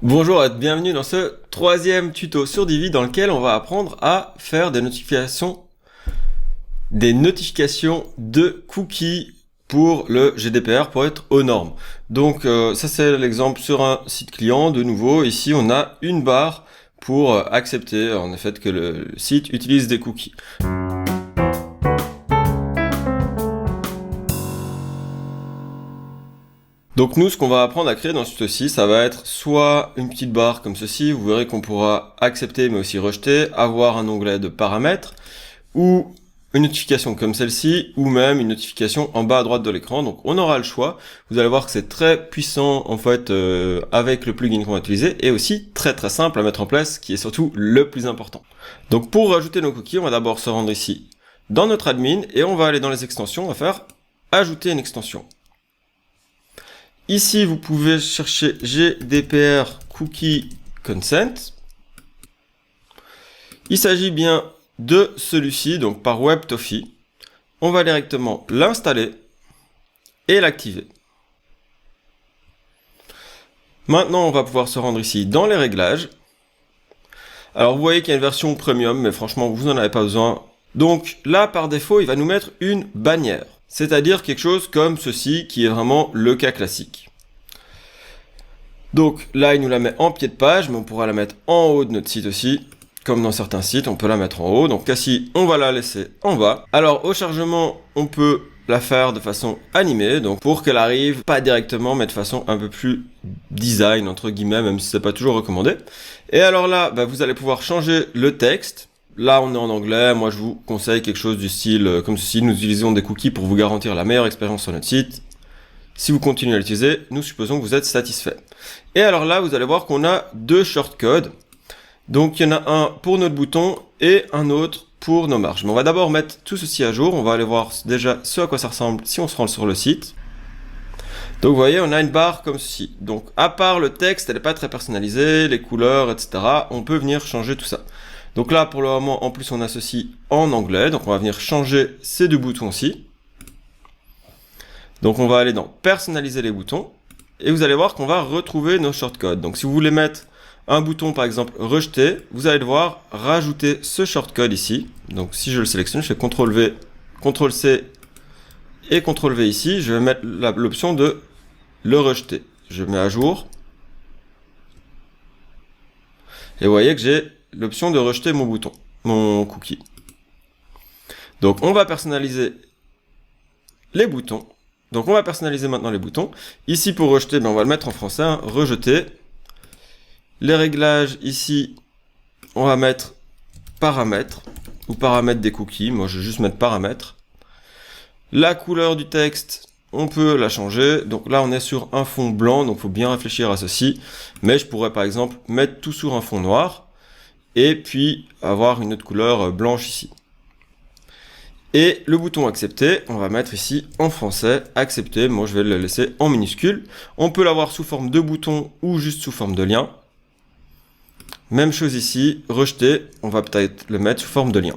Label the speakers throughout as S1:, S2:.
S1: Bonjour et bienvenue dans ce troisième tuto sur Divi dans lequel on va apprendre à faire des notifications de cookies pour le GDPR pour être aux normes. Donc ça c'est l'exemple sur un site client. De nouveau ici on a une barre pour accepter en effet que le site utilise des cookies. Donc nous, ce qu'on va apprendre à créer dans ce tuto-ci, ça va être soit une petite barre comme ceci, vous verrez qu'on pourra accepter mais aussi rejeter, avoir un onglet de paramètres, ou une notification comme celle-ci, ou même une notification en bas à droite de l'écran. Donc on aura le choix. Vous allez voir que c'est très puissant en fait avec le plugin qu'on va utiliser, et aussi très simple à mettre en place, qui est surtout le plus important. Donc pour rajouter nos cookies, on va d'abord se rendre ici dans notre admin, et on va aller dans les extensions, on va faire ajouter une extension. Ici, vous pouvez chercher GDPR Cookie Consent. Il s'agit bien de celui-ci, donc par WebToffee. On va directement l'installer et l'activer. Maintenant, on va pouvoir se rendre ici dans les réglages. Alors, vous voyez qu'il y a une version premium, mais franchement, vous n'en avez pas besoin. Donc là, par défaut, il va nous mettre une bannière. C'est-à-dire quelque chose comme ceci, qui est vraiment le cas classique. Donc là, il nous la met en pied de page, mais on pourra la mettre en haut de notre site aussi. Comme dans certains sites, on peut la mettre en haut. Donc ici, on va la laisser en bas. Alors au chargement, on peut la faire de façon animée, donc pour qu'elle arrive pas directement, mais de façon un peu plus design, entre guillemets, même si c'est pas toujours recommandé. Et alors là, vous allez pouvoir changer le texte. Là, on est en anglais. Moi, je vous conseille quelque chose du style comme ceci. Nous utilisons des cookies pour vous garantir la meilleure expérience sur notre site. Si vous continuez à l'utiliser, nous supposons que vous êtes satisfait. Et alors là, vous allez voir qu'on a deux shortcodes. Donc, il y en a un pour notre bouton et un autre pour nos marges. Mais on va d'abord mettre tout ceci à jour. On va aller voir déjà ce à quoi ça ressemble si on se rend sur le site. Donc, vous voyez, on a une barre comme ceci. Donc, à part le texte, elle n'est pas très personnalisée, les couleurs, etc. On peut venir changer tout ça. Donc là, pour le moment, en plus, on a ceci en anglais. Donc, on va venir changer ces deux boutons-ci. Donc, on va aller dans personnaliser les boutons. Et vous allez voir qu'on va retrouver nos shortcodes. Donc, si vous voulez mettre un bouton, par exemple, rejeter, vous allez devoir rajouter ce shortcode ici. Donc, si je le sélectionne, je fais CTRL-V, CTRL-C et CTRL-V ici. Je vais mettre l'option de le rejeter. Je mets à jour. Et vous voyez que j'ai l'option de rejeter mon bouton, mon cookie. Donc, on va personnaliser les boutons. Donc, on va personnaliser maintenant les boutons. Ici, pour rejeter, on va le mettre en français, hein, rejeter. Les réglages, ici, on va mettre paramètres, ou paramètres des cookies. Moi, je vais juste mettre paramètres. La couleur du texte, on peut la changer. Donc là, on est sur un fond blanc, donc il faut bien réfléchir à ceci. Mais je pourrais, par exemple, mettre tout sur un fond noir, et puis avoir une autre couleur blanche ici. Et le bouton accepter, on va mettre ici en français, accepter. Moi, je vais le laisser en minuscule. On peut l'avoir sous forme de bouton ou juste sous forme de lien. Même chose ici, rejeter, on va peut-être le mettre sous forme de lien.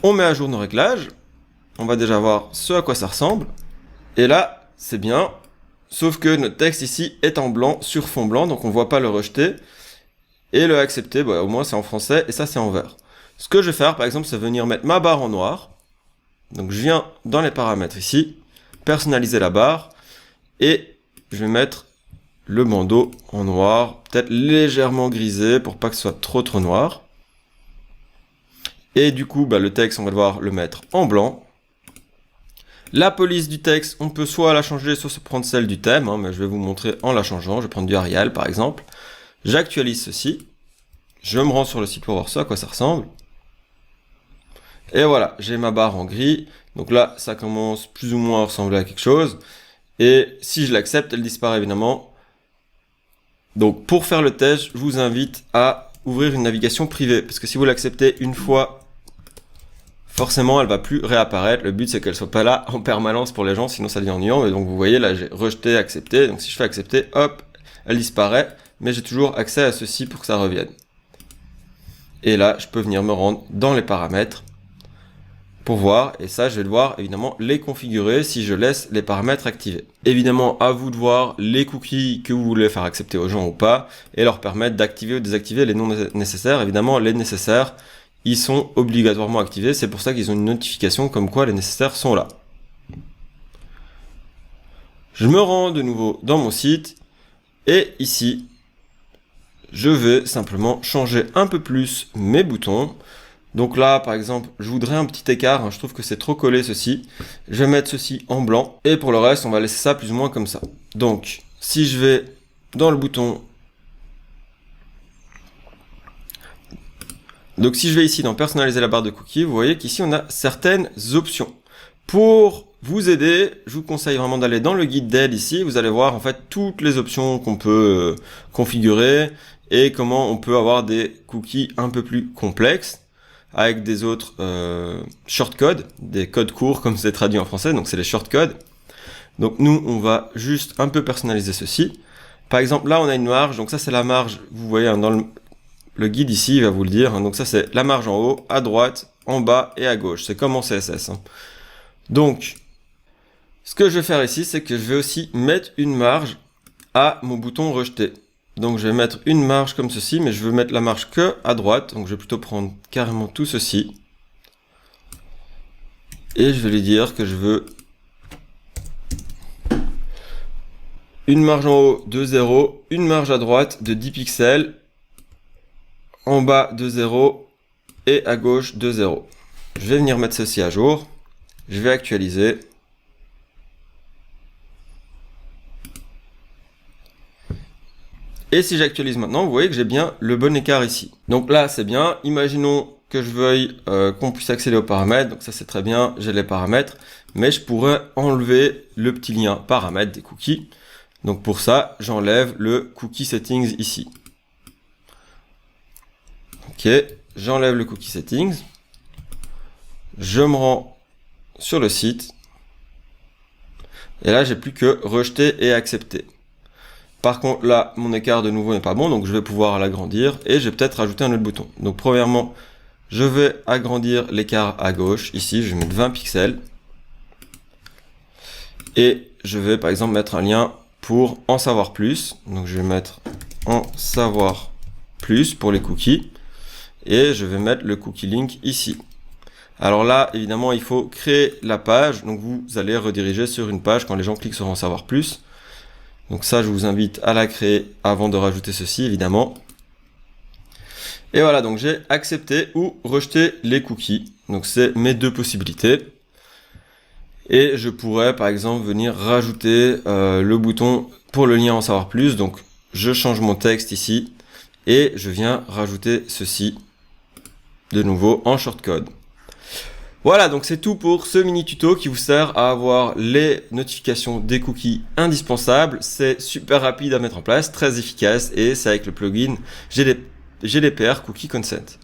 S1: On met à jour nos réglages. On va déjà voir ce à quoi ça ressemble. Et là, c'est bien. Sauf que notre texte ici est en blanc sur fond blanc, donc on ne voit pas le rejeter. Et le accepter, au moins c'est en français, et ça c'est en vert. Ce que je vais faire, par exemple, c'est venir mettre ma barre en noir. Donc je viens dans les paramètres ici, personnaliser la barre, et je vais mettre le bandeau en noir, peut-être légèrement grisé pour pas que ce soit trop noir. Et du coup, le texte, on va devoir le mettre en blanc. La police du texte, on peut soit la changer, soit se prendre celle du thème, hein, mais je vais vous montrer en la changeant. Je vais prendre du Arial par exemple. J'actualise ceci. Je me rends sur le site pour voir ce à quoi ça ressemble. Et voilà, j'ai ma barre en gris. Donc là, ça commence plus ou moins à ressembler à quelque chose. Et si je l'accepte, elle disparaît évidemment. Donc pour faire le test, je vous invite à ouvrir une navigation privée. Parce que si vous l'acceptez une fois, forcément, elle va plus réapparaître. Le but, c'est qu'elle soit pas là en permanence pour les gens, sinon ça devient ennuyant. Et donc vous voyez, là, j'ai rejeté, accepté. Donc si je fais accepter, hop, elle disparaît. Mais j'ai toujours accès à ceci pour que ça revienne. Et là, je peux venir me rendre dans les paramètres pour voir, et ça je vais devoir évidemment les configurer si je laisse les paramètres activés. Évidemment à vous de voir les cookies que vous voulez faire accepter aux gens ou pas, et leur permettre d'activer ou désactiver les non nécessaires. Évidemment les nécessaires, ils sont obligatoirement activés, c'est pour ça qu'ils ont une notification comme quoi les nécessaires sont là. Je me rends de nouveau dans mon site, et ici, je vais simplement changer un peu plus mes boutons. Donc là, par exemple, je voudrais un petit écart, je trouve que c'est trop collé ceci. Je vais mettre ceci en blanc, et pour le reste, on va laisser ça plus ou moins comme ça. Donc, si je vais dans le bouton... Donc si je vais ici dans personnaliser la barre de cookies, vous voyez qu'ici on a certaines options. Pour vous aider, je vous conseille vraiment d'aller dans le guide d'aide ici, vous allez voir en fait toutes les options qu'on peut configurer et comment on peut avoir des cookies un peu plus complexes avec des autres shortcodes, des codes courts comme c'est traduit en français, donc c'est les shortcodes. Donc nous on va juste un peu personnaliser ceci. Par exemple là on a une marge, donc ça c'est la marge, vous voyez hein, dans le guide ici il va vous le dire, hein, donc ça c'est la marge en haut, à droite, en bas et à gauche, c'est comme en CSS. Hein. Donc, ce que je vais faire ici, c'est que je vais aussi mettre une marge à mon bouton rejeté. Donc, je vais mettre une marge comme ceci, mais je veux mettre la marge que à droite. Donc, je vais plutôt prendre carrément tout ceci. Et je vais lui dire que je veux une marge en haut de 0, une marge à droite de 10 pixels, en bas de 0 et à gauche de 0. Je vais venir mettre ceci à jour. Je vais actualiser. Et si j'actualise maintenant, vous voyez que j'ai bien le bon écart ici. Donc là, c'est bien. Imaginons que je veuille qu'on puisse accéder aux paramètres. Donc ça, c'est très bien. J'ai les paramètres. Mais je pourrais enlever le petit lien paramètres des cookies. Donc pour ça, j'enlève le cookie settings ici. Ok, j'enlève le cookie settings. Je me rends sur le site. Et là, j'ai plus que rejeter et accepter. Par contre, là, mon écart de nouveau n'est pas bon, donc je vais pouvoir l'agrandir et je vais peut-être rajouter un autre bouton. Donc, premièrement, je vais agrandir l'écart à gauche. Ici, je vais mettre 20 pixels. Et je vais, par exemple, mettre un lien pour en savoir plus. Donc, je vais mettre en savoir plus pour les cookies. Et je vais mettre le cookie link ici. Alors là, évidemment, il faut créer la page. Donc, vous allez rediriger sur une page quand les gens cliquent sur en savoir plus. Donc ça, je vous invite à la créer avant de rajouter ceci, évidemment. Et voilà, donc j'ai accepté ou rejeté les cookies. Donc c'est mes deux possibilités. Et je pourrais, par exemple, venir rajouter le bouton pour le lien en savoir plus. Donc je change mon texte ici et je viens rajouter ceci de nouveau en shortcode. Voilà, donc c'est tout pour ce mini tuto qui vous sert à avoir les notifications des cookies indispensables. C'est super rapide à mettre en place, très efficace et c'est avec le plugin GDPR Cookie Consent.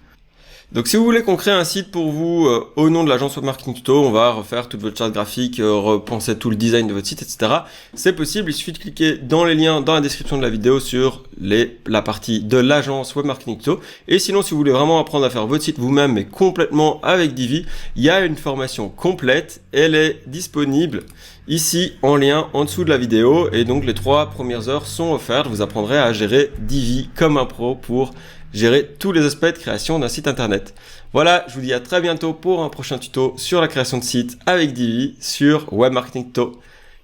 S1: Donc si vous voulez qu'on crée un site pour vous au nom de l'agence Web Marketing Tuto, on va refaire toute votre charte graphique, repenser tout le design de votre site, etc. C'est possible, il suffit de cliquer dans les liens dans la description de la vidéo sur la partie de l'agence Web Marketing Tuto. Et sinon, si vous voulez vraiment apprendre à faire votre site vous-même, mais complètement avec Divi, il y a une formation complète, elle est disponible ici en lien en dessous de la vidéo. Et donc les 3 premières heures sont offertes, vous apprendrez à gérer Divi comme un pro pour gérer tous les aspects de création d'un site internet. Voilà, je vous dis à très bientôt pour un prochain tuto sur la création de site avec Divi sur Web Marketing Tuto.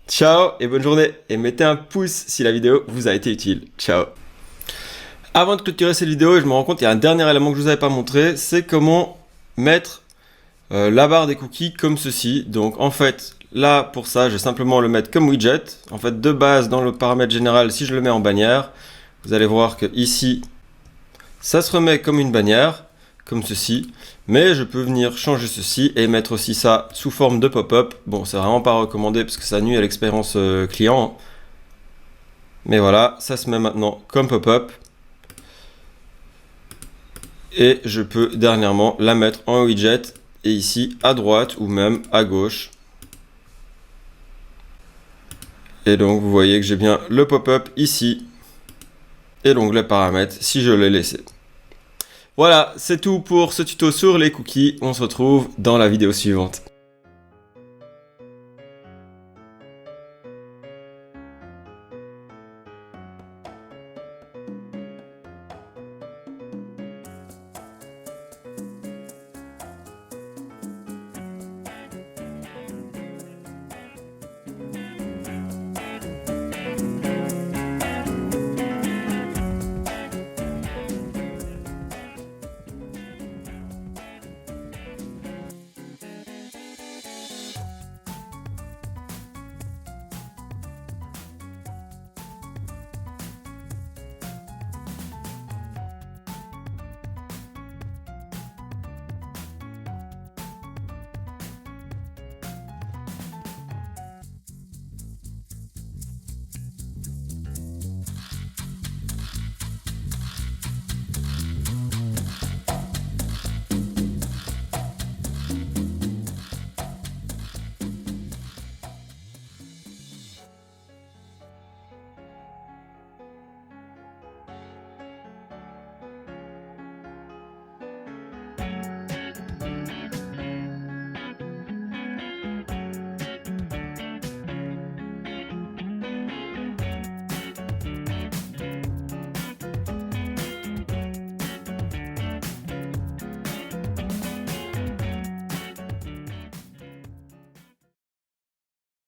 S1: Ciao et bonne journée et mettez un pouce si la vidéo vous a été utile. Ciao. Avant de clôturer cette vidéo, je me rends compte qu'il y a un dernier élément que je vous avais pas montré, c'est comment mettre la barre des cookies comme ceci. Donc en fait, là pour ça, je vais simplement le mettre comme widget. En fait, de base dans le paramètre général, si je le mets en bannière, vous allez voir que ici ça se remet comme une bannière, comme ceci, mais je peux venir changer ceci et mettre aussi ça sous forme de pop-up. Bon, c'est vraiment pas recommandé parce que ça nuit à l'expérience client. Mais voilà, ça se met maintenant comme pop-up. Et je peux dernièrement la mettre en widget et ici à droite ou même à gauche. Et donc vous voyez que j'ai bien le pop-up ici et l'onglet paramètres si je l'ai laissé. Voilà, c'est tout pour ce tuto sur les cookies. On se retrouve dans la vidéo suivante.